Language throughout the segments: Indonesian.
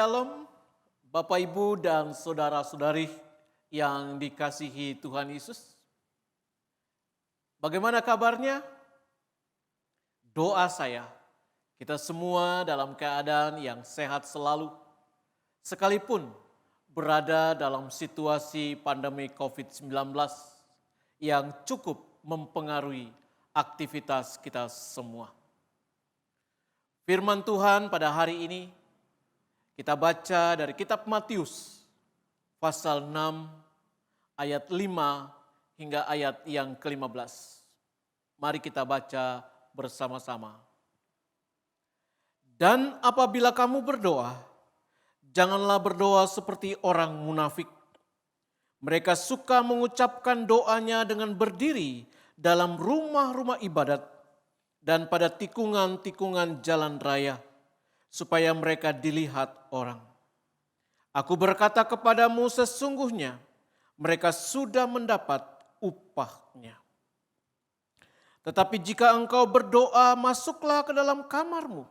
Shalom, Bapak Ibu dan saudara-saudari yang dikasihi Tuhan Yesus. Bagaimana kabarnya? Doa saya, kita semua dalam keadaan yang sehat selalu, sekalipun berada dalam situasi pandemi COVID-19 yang cukup mempengaruhi aktivitas kita semua. Firman Tuhan pada hari ini kita baca dari kitab Matius pasal 6 ayat 5 hingga ayat yang ke-15. Mari kita baca bersama-sama. Dan apabila kamu berdoa, janganlah berdoa seperti orang munafik. Mereka suka mengucapkan doanya dengan berdiri dalam rumah-rumah ibadat dan pada tikungan-tikungan jalan raya, supaya mereka dilihat orang. Aku berkata kepadamu, sesungguhnya mereka sudah mendapat upahnya. Tetapi jika engkau berdoa, masuklah ke dalam kamarmu,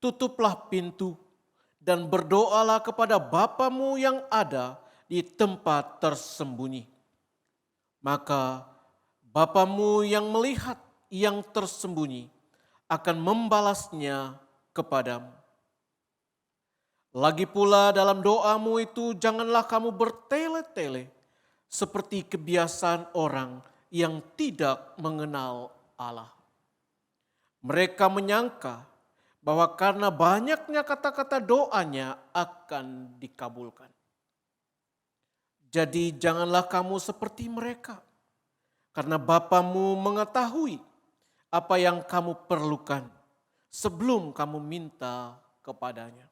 tutuplah pintu, dan berdoalah kepada Bapamu yang ada di tempat tersembunyi. Maka Bapamu yang melihat yang tersembunyi akan membalasnya kepadamu. Lagi pula dalam doamu itu janganlah kamu bertele-tele seperti kebiasaan orang yang tidak mengenal Allah. Mereka menyangka bahwa karena banyaknya kata-kata doanya akan dikabulkan. Jadi janganlah kamu seperti mereka, karena Bapamu mengetahui apa yang kamu perlukan sebelum kamu minta kepadanya.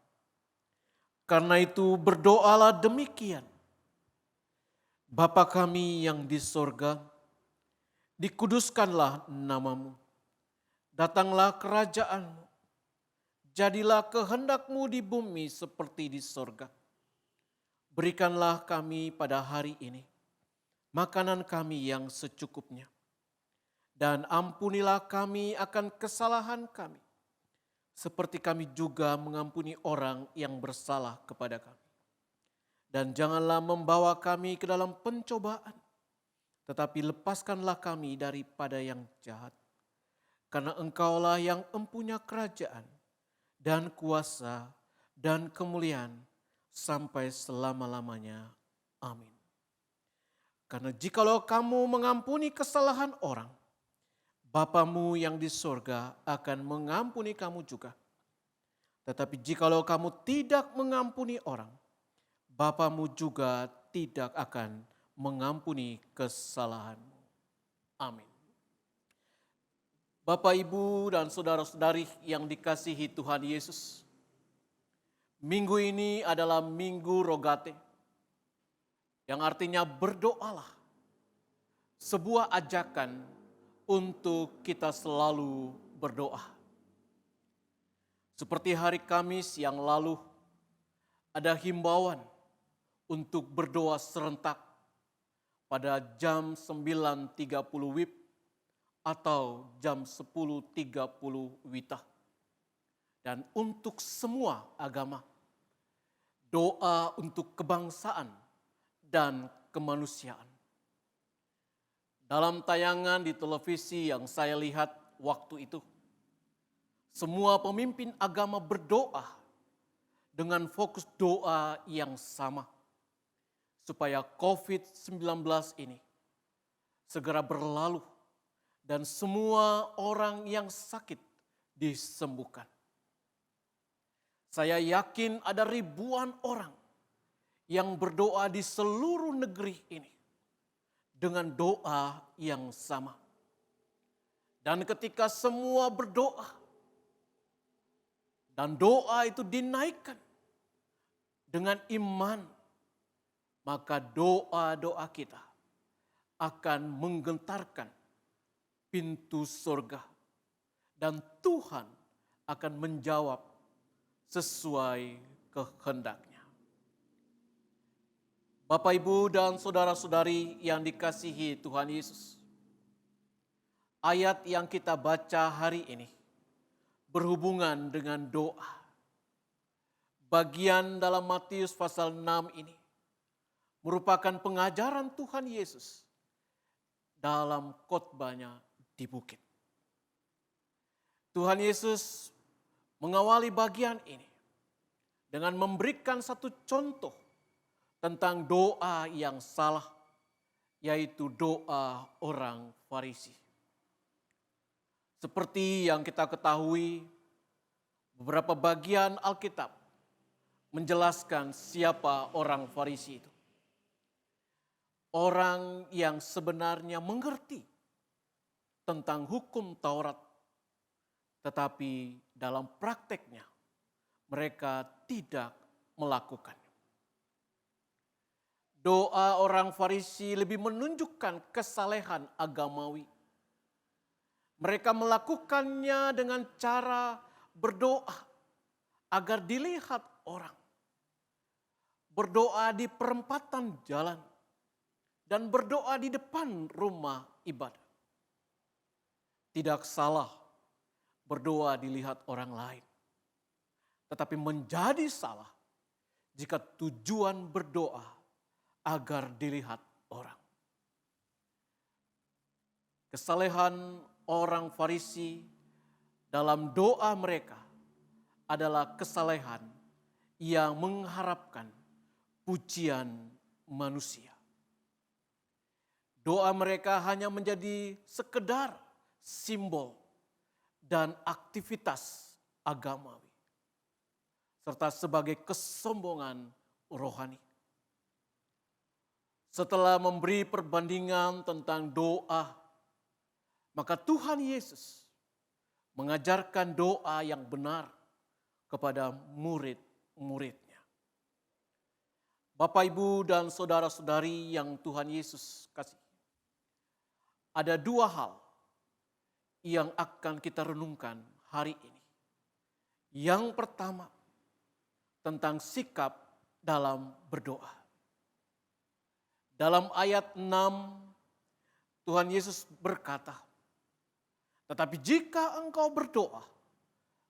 Karena itu berdoalah demikian. Bapa kami yang di sorga, dikuduskanlah namamu. Datanglah kerajaanmu. Jadilah kehendakmu di bumi seperti di sorga. Berikanlah kami pada hari ini makanan kami yang secukupnya. Dan ampunilah kami akan kesalahan kami, seperti kami juga mengampuni orang yang bersalah kepada kami. Dan janganlah membawa kami ke dalam pencobaan, tetapi lepaskanlah kami daripada yang jahat. Karena Engkaulah yang empunya kerajaan dan kuasa dan kemuliaan sampai selama-lamanya. Amin. Karena jikalau kamu mengampuni kesalahan orang, Bapamu yang di sorga akan mengampuni kamu juga. Tetapi jikalau kamu tidak mengampuni orang, Bapamu juga tidak akan mengampuni kesalahanmu. Amin. Bapak, Ibu, dan saudara-saudari yang dikasihi Tuhan Yesus, minggu ini adalah Minggu Rogate, yang artinya berdoalah, sebuah ajakan untuk kita selalu berdoa. Seperti hari Kamis yang lalu, ada himbauan untuk berdoa serentak pada jam 9.30 WIB atau jam 10.30 WITA. Dan untuk semua agama, doa untuk kebangsaan dan kemanusiaan. Dalam tayangan di televisi yang saya lihat waktu itu, semua pemimpin agama berdoa dengan fokus doa yang sama, supaya COVID-19 ini segera berlalu dan semua orang yang sakit disembuhkan. Saya yakin ada ribuan orang yang berdoa di seluruh negeri ini dengan doa yang sama. Dan ketika semua berdoa dan doa itu dinaikkan dengan iman, maka doa-doa kita akan menggentarkan pintu surga dan Tuhan akan menjawab sesuai kehendaknya. Bapak, Ibu, dan saudara-saudari yang dikasihi Tuhan Yesus, ayat yang kita baca hari ini berhubungan dengan doa. bagian dalam Matius pasal 6 ini merupakan pengajaran Tuhan Yesus dalam khotbahnya di bukit. Tuhan Yesus mengawali bagian ini dengan memberikan satu contoh tentang doa yang salah, yaitu doa orang Farisi. Seperti yang kita ketahui, beberapa bagian Alkitab menjelaskan siapa orang Farisi itu. Orang yang sebenarnya mengerti tentang hukum Taurat, tetapi dalam prakteknya mereka tidak melakukannya. Doa orang Farisi lebih menunjukkan kesalehan agamawi. Mereka melakukannya dengan cara berdoa agar dilihat orang. Berdoa di perempatan jalan dan berdoa di depan rumah ibadah. Tidak salah berdoa dilihat orang lain. Tetapi menjadi salah jika tujuan berdoa agar dilihat orang. Kesalehan orang Farisi dalam doa mereka adalah kesalehan yang mengharapkan pujian manusia. Doa mereka hanya menjadi sekedar simbol dan aktivitas agamawi, serta sebagai kesombongan rohani. Setelah memberi perbandingan tentang doa, maka Tuhan Yesus mengajarkan doa yang benar kepada murid-muridnya. Bapak, Ibu, dan saudara-saudari yang Tuhan Yesus kasih. Ada dua hal yang akan kita renungkan hari ini. Yang pertama, tentang sikap dalam berdoa. Dalam ayat 6, Tuhan Yesus berkata, "Tetapi jika engkau berdoa,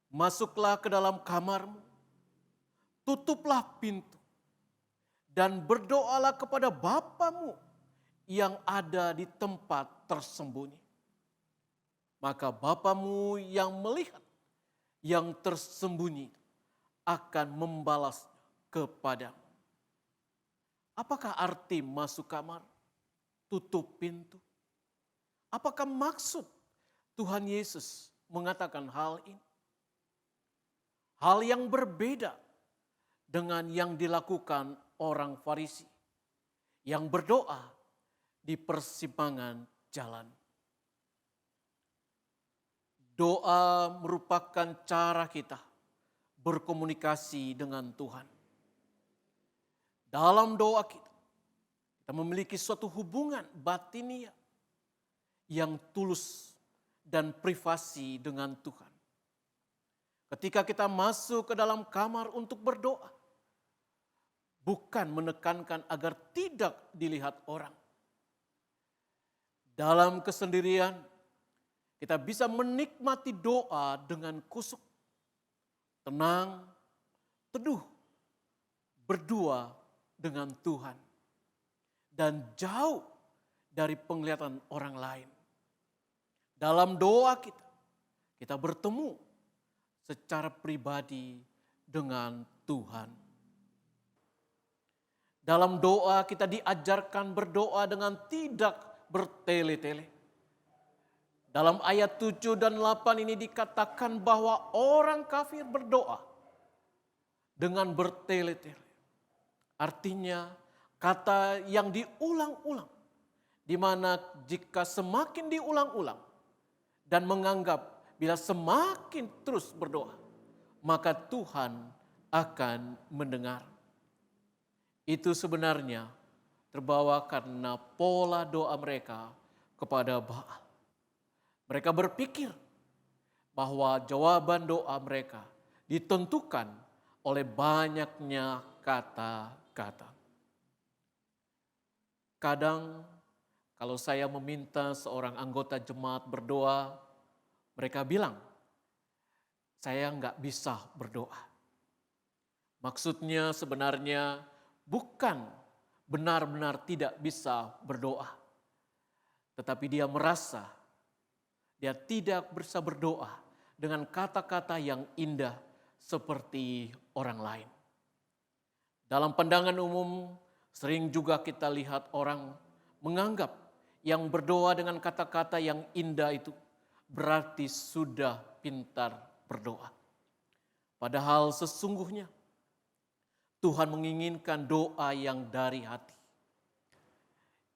masuklah ke dalam kamarmu, tutuplah pintu, dan berdoalah kepada Bapamu yang ada di tempat tersembunyi. Maka Bapamu yang melihat yang tersembunyi akan membalasnya kepadamu." Apakah arti masuk kamar, tutup pintu? Apakah maksud Tuhan Yesus mengatakan hal ini? Hal yang berbeda dengan yang dilakukan orang Farisi yang berdoa di persimpangan jalan. Doa merupakan cara kita berkomunikasi dengan Tuhan. Dalam doa kita memiliki suatu hubungan batinia yang tulus dan privasi dengan Tuhan. Ketika kita masuk ke dalam kamar untuk berdoa, bukan menekankan agar tidak dilihat orang. Dalam kesendirian, kita bisa menikmati doa dengan kusuk, tenang, teduh, berdua dengan Tuhan, dan jauh dari penglihatan orang lain. Dalam doa kita bertemu secara pribadi dengan Tuhan. Dalam doa kita diajarkan berdoa dengan tidak bertele-tele. Dalam ayat 7 dan 8 ini dikatakan bahwa orang kafir berdoa dengan bertele-tele. Artinya kata yang diulang-ulang, di mana jika semakin diulang-ulang dan menganggap bila semakin terus berdoa, maka Tuhan akan mendengar. Itu sebenarnya terbawa karena pola doa mereka kepada Baal. Mereka berpikir bahwa jawaban doa mereka ditentukan oleh banyaknya kata-kata. Kadang kalau saya meminta seorang anggota jemaat berdoa, mereka bilang, "Saya nggak bisa berdoa." Maksudnya sebenarnya bukan benar-benar tidak bisa berdoa, tetapi dia merasa dia tidak bisa berdoa dengan kata-kata yang indah seperti orang lain. Dalam pandangan umum, sering juga kita lihat orang menganggap yang berdoa dengan kata-kata yang indah itu berarti sudah pintar berdoa. Padahal sesungguhnya Tuhan menginginkan doa yang dari hati,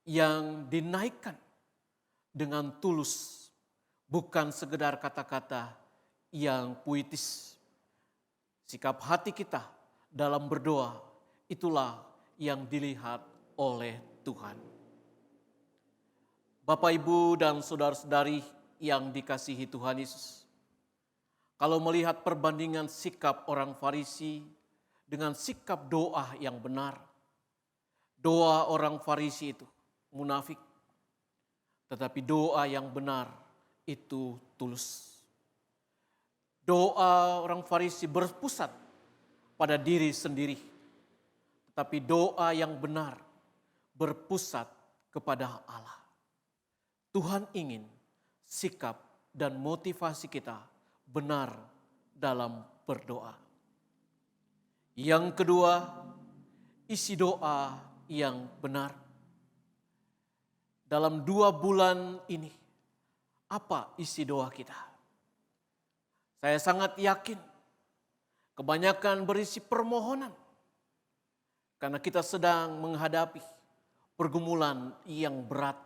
yang dinaikkan dengan tulus, bukan sekedar kata-kata yang puitis. Sikap hati kita dalam berdoa itulah yang dilihat oleh Tuhan. Bapak, Ibu, dan saudara-saudari yang dikasihi Tuhan Yesus, kalau melihat perbandingan sikap orang Farisi dengan sikap doa yang benar, doa orang Farisi itu munafik, tetapi doa yang benar itu tulus. Doa orang Farisi berpusat pada diri sendiri, tetapi doa yang benar berpusat kepada Allah. Tuhan ingin sikap dan motivasi kita benar dalam berdoa. Yang kedua, isi doa yang benar. Dalam 2 bulan ini, apa isi doa kita? Saya sangat yakin kebanyakan berisi permohonan. Karena kita sedang menghadapi pergumulan yang berat.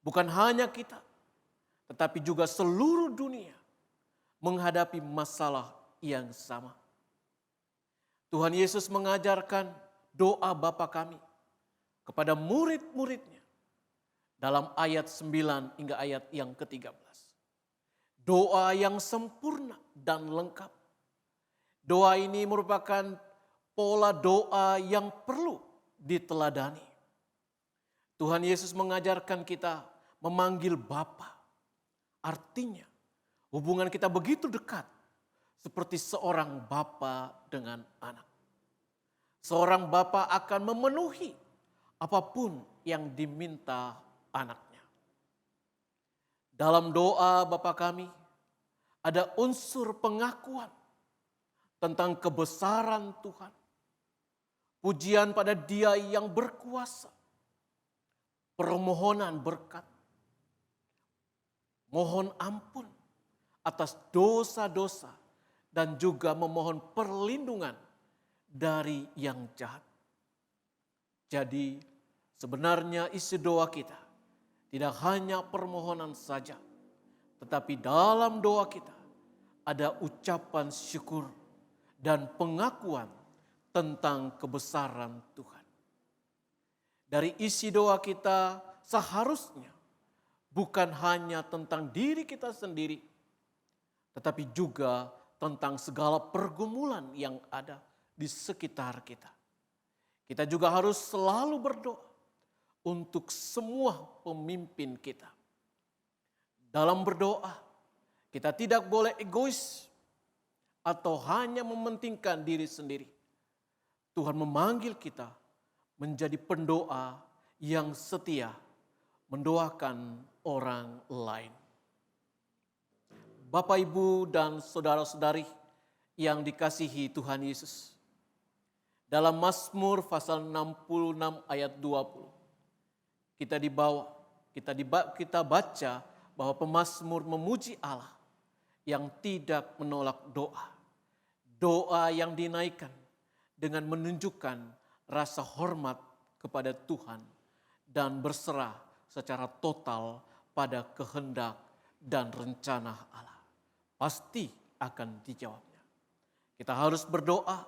Bukan hanya kita, tetapi juga seluruh dunia menghadapi masalah yang sama. Tuhan Yesus mengajarkan doa Bapa kami kepada murid-muridnya dalam ayat 9 hingga ayat yang ke-13. Doa yang sempurna dan lengkap. Doa ini merupakan pola doa yang perlu diteladani. Tuhan Yesus mengajarkan kita memanggil Bapa. Artinya hubungan kita begitu dekat seperti seorang bapa dengan anak. Seorang bapa akan memenuhi apapun yang diminta anaknya. Dalam doa Bapa kami ada unsur pengakuan tentang kebesaran Tuhan. Pujian pada Dia yang berkuasa. Permohonan berkat. Mohon ampun atas dosa-dosa dan juga memohon perlindungan dari yang jahat. Jadi sebenarnya isi doa kita tidak hanya permohonan saja, tetapi dalam doa kita ada ucapan syukur dan pengakuan tentang kebesaran Tuhan. Dari isi doa kita seharusnya bukan hanya tentang diri kita sendiri, tetapi juga tentang segala pergumulan yang ada di sekitar kita. Kita juga harus selalu berdoa untuk semua pemimpin kita. Dalam berdoa, kita tidak boleh egois atau hanya mementingkan diri sendiri. Tuhan memanggil kita menjadi pendoa yang setia, mendoakan orang lain. Bapak, Ibu, dan saudara-saudari yang dikasihi Tuhan Yesus. Dalam Mazmur pasal 66 ayat 20, kita baca bahwa pemazmur memuji Allah yang tidak menolak doa. Doa yang dinaikkan dengan menunjukkan rasa hormat kepada Tuhan dan berserah secara total pada kehendak dan rencana Allah. Pasti akan dijawabnya. Kita harus berdoa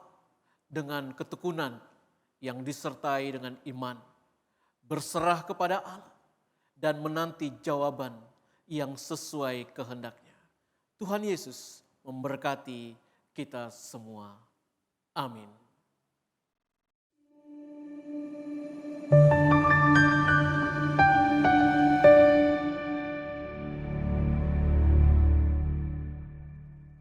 dengan ketekunan yang disertai dengan iman. Berserah kepada Allah dan menanti jawaban yang sesuai kehendaknya. Tuhan Yesus memberkati kita semua. Amin.